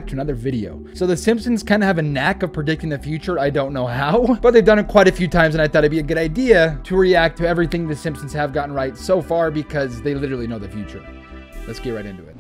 back to another video. So the Simpsons kind of have a knack of predicting the future. I don't know how, but they've done it quite a few times, and I thought it'd be a good idea to react to everything the Simpsons have gotten right so far because they literally know the future. Let's get right into it.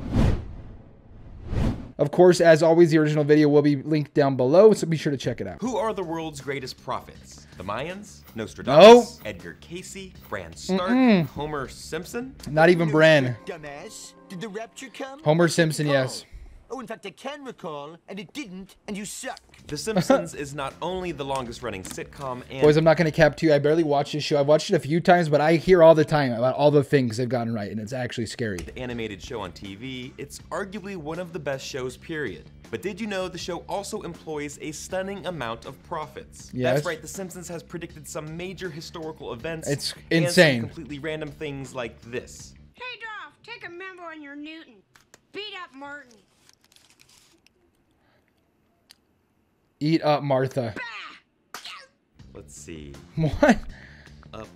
Of course, as always, the original video will be linked down below, so be sure to check it out. Who are the world's greatest prophets? The Mayans? Nostradamus? No. Edgar Casey? Bran Stark? Homer Simpson? Not even Bran. Dumbass. Did the rapture come? Homer Simpson, yes. Oh, in fact, I can recall, and it didn't, and you suck. The Simpsons is not only the longest running sitcom and... Boys, I'm not going to cap to you. I barely watch this show. I've watched it a few times, but I hear all the time about all the things they've gotten right, and it's actually scary. The animated show on TV, it's arguably one of the best shows, period. But did you know the show also employs a stunning amount of prophets? Yes. That's right, The Simpsons has predicted some major historical events. It's and insane. some completely random things like this. Hey, Dolph, take a memo on your Newton. Beat up Martin. Eat up, Martha. Let's see. What? Up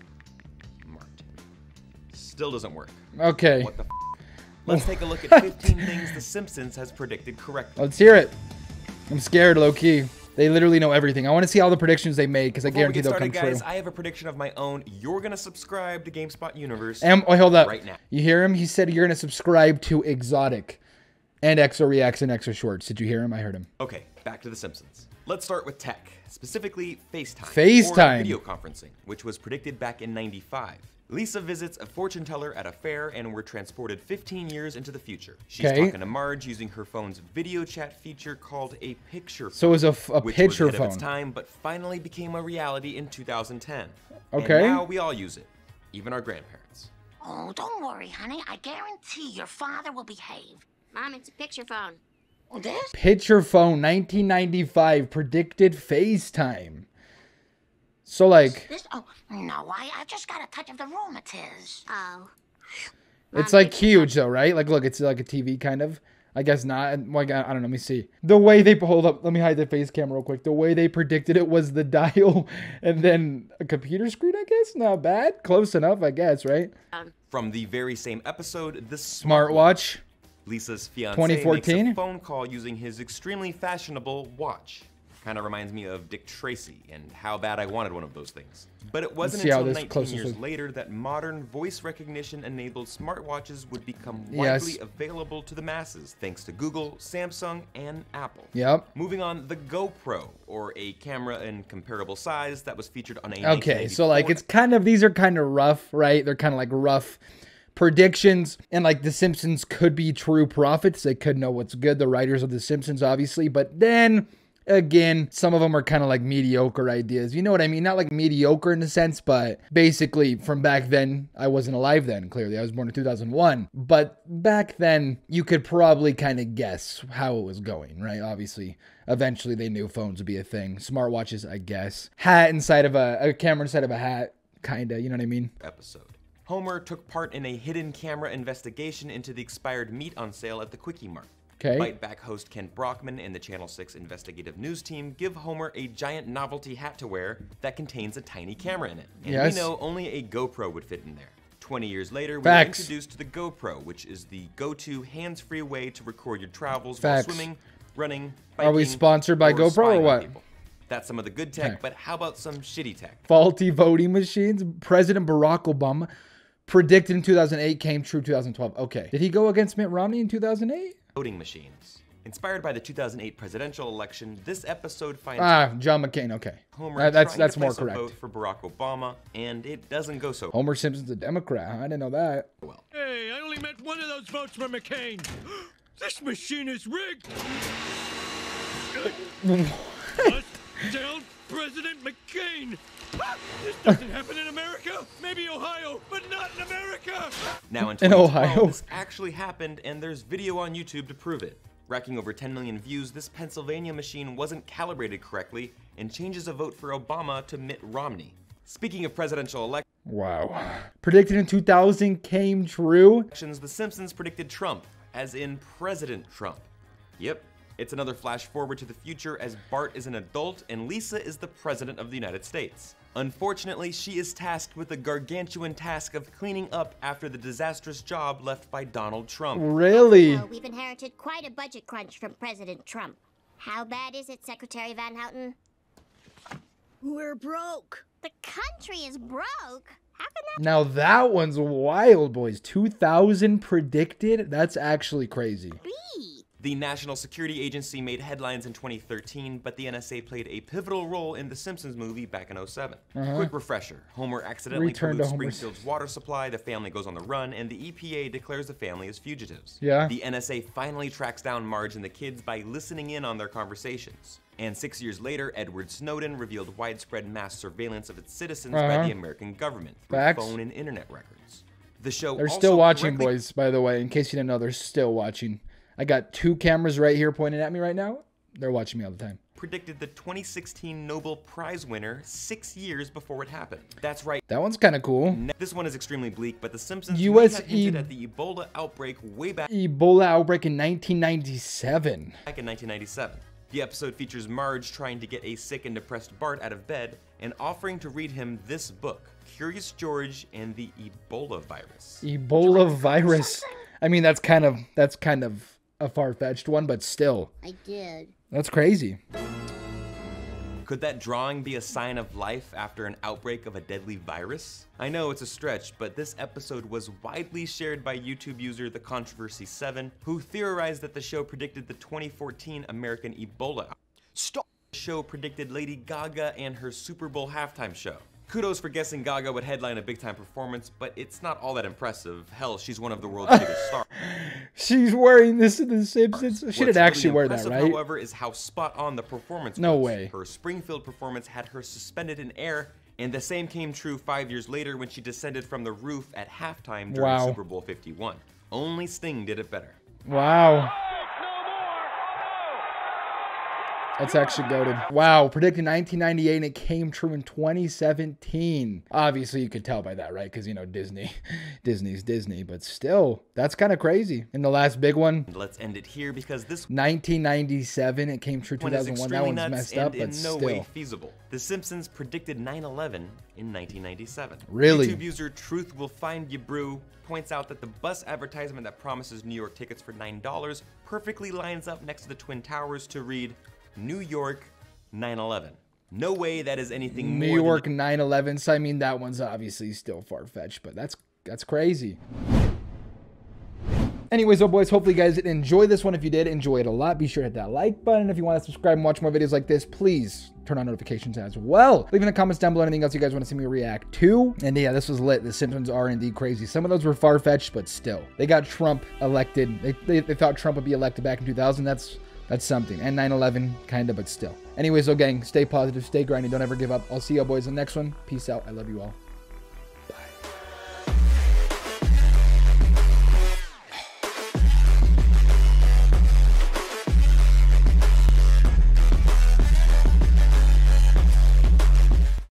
Martin. Still doesn't work. Okay. What the f? Let's take a look at 15 things The Simpsons has predicted correctly. Let's hear it. I'm scared, low-key. They literally know everything. I want to see all the predictions they made because I guarantee they'll come true. Guys, I have a prediction of my own. You're going to subscribe to GameSpot Universe hold up. right now. You hear him? He said you're going to subscribe to Exotic and Exo Reacts and Exo Shorts. Did you hear him? I heard him. Okay, back to The Simpsons. Let's start with tech, specifically FaceTime. FaceTime. Or video conferencing, which was predicted back in '95. Lisa visits a fortune teller at a fair, and we're transported 15 years into the future. She's talking to Marge using her phone's video chat feature called a picture phone. So it was a which picture was ahead phone. of its time, but finally became a reality in 2010. Okay. And now we all use it, even our grandparents. Oh, don't worry, honey. I guarantee your father will behave. Mom, it's a picture phone. This? Picture phone, 1995, predicted FaceTime. So like, This? Oh, no, I just got a touch of the rheumatiz. Oh. it's like huge though, right? Like, look, it's like a TV kind of. I guess not. Like, I don't know. Let me see. The way they hold up. Let me hide the face camera real quick. The way they predicted it was the dial and then a computer screen. I guess not bad. Close enough, I guess, right? From the very same episode, the Smartwatch. Lisa's fiance 2014? makes a phone call using his extremely fashionable watch. Kind of reminds me of Dick Tracy and how bad I wanted one of those things. But it wasn't until 19 years later that modern voice recognition enabled smartwatches would become widely available to the masses, thanks to Google, Samsung, and Apple. Yep. Moving on, the GoPro, or a camera in comparable size that was featured on a Okay, so like it's kind of, these are kind of rough, right? They're kind of like rough predictions, and like the Simpsons could be true prophets. They could know what's good, the writers of the Simpsons, obviously, but then again, some of them are kind of like mediocre ideas. You know what I mean? Not like mediocre in a sense, but basically from back then, I wasn't alive then, clearly. I was born in 2001. But back then, you could probably kind of guess how it was going, right? Obviously, eventually they knew phones would be a thing. Smartwatches, I guess. Hat inside of a camera inside of a hat, kind of, you know what I mean? Episode. Homer took part in a hidden camera investigation into the expired meat on sale at the Quickie Mart. Okay. Bite Back host Ken Brockman and the Channel 6 investigative news team give Homer a giant novelty hat to wear that contains a tiny camera in it. And we know only a GoPro would fit in there. 20 years later, we were introduced to the GoPro, which is the go-to hands-free way to record your travels while swimming, running, biking, are we sponsored by GoPro or what? That's some of the good tech, but how about some shitty tech? Faulty voting machines. President Barack Obama predicted in 2008, came true 2012. Okay. Did he go against Mitt Romney in 2008? Voting machines. Inspired by the 2008 presidential election, this episode finds John McCain. Okay, Homer that's more correct. Vote for Barack Obama, and it doesn't go so. Homer Simpson's a Democrat. Huh? I didn't know that. Well, hey, I only meant one of those votes for McCain. This machine is rigged. Tell President McCain. This doesn't happen in America. Maybe Ohio, but not in America. Now in Ohio, this actually happened, and there's video on YouTube to prove it. Racking over 10 million views, this Pennsylvania machine wasn't calibrated correctly and changes a vote for Obama to Mitt Romney. Speaking of presidential elections, wow. Predicted in 2000 came true. The Simpsons predicted Trump, as in President Trump. Yep, It's another flash forward to the future as Bart is an adult and Lisa is the president of the United States. Unfortunately, she is tasked with the gargantuan task of cleaning up after the disastrous job left by Donald Trump. Really? So we've inherited quite a budget crunch from President Trump. How bad is it, Secretary Van Houten? We're broke. The country is broke? How can that Now that one's wild, boys. 2,000 predicted? That's actually crazy. be? The National Security Agency made headlines in 2013, but the NSA played a pivotal role in the Simpsons movie back in 07. Quick refresher, Homer accidentally Return to pollutes Homer's. Springfield's water supply, the family goes on the run, and the EPA declares the family as fugitives. Yeah. The NSA finally tracks down Marge and the kids by listening in on their conversations. And 6 years later, Edward Snowden revealed widespread mass surveillance of its citizens by the American government through Facts. phone and internet records. The show They're also still watching, correctly boys, by the way. In case you didn't know, they're still watching. I got 2 cameras right here pointing at me right now. They're watching me all the time. predicted the 2016 Nobel Prize winner 6 years before it happened. That's right. That one's kind of cool. This one is extremely bleak, but the Simpsons US may have hinted at the Ebola outbreak way back Ebola outbreak in 1997. in 1997. The episode features Marge trying to get a sick and depressed Bart out of bed and offering to read him this book, Curious George and the Ebola Virus. Ebola virus. I mean, that's kind of a far-fetched one, but still. I did. That's crazy. Could that drawing be a sign of life after an outbreak of a deadly virus? I know it's a stretch, but this episode was widely shared by YouTube user The Controversy 7, who theorized that the show predicted the 2014 American Ebola. Stop. The show predicted Lady Gaga and her Super Bowl halftime show. Kudos for guessing Gaga would headline a big-time performance, but it's not all that impressive. Hell, she's one of the world's biggest stars. She's wearing this in The Simpsons. She didn't actually wear that, right? However, is how spot on the performance was. No way. Her Springfield performance had her suspended in air, and the same came true 5 years later when she descended from the roof at halftime during Wow. Super Bowl 51. Only Sting did it better. Wow. That's actually goated. Wow, predicted 1998 and it came true in 2017. Obviously, you could tell by that, right? Because, you know, Disney's Disney, but still, that's kind of crazy. And the last big one, And let's end it here because this 1997, it came true one is 2001. That extremely one's nuts messed and up, in but no still. way feasible. The Simpsons predicted 9/11 in 1997. Really? YouTube user Truth Will Find You Brew points out that the bus advertisement that promises New York tickets for $9 perfectly lines up next to the Twin Towers to read New York 9/11. No way that is anything New more York than 9/11. So, I mean, that one's obviously still far-fetched, but that's crazy. Anyways, boys, hopefully you guys did enjoy this one. If you did enjoy it a lot, be sure to hit that like button. If you want to subscribe and watch more videos like this, please turn on notifications as well. Leave in the comments down below anything else you guys want to see me react to. And yeah, this was lit. The Simpsons are indeed crazy. Some of those were far-fetched, but still. They got Trump elected. They thought Trump would be elected back in 2000. That's something. And 9/11, kind of, but still. Anyways, gang, stay positive, stay grinding, don't ever give up. I'll see y'all boys in the next one. Peace out. I love you all.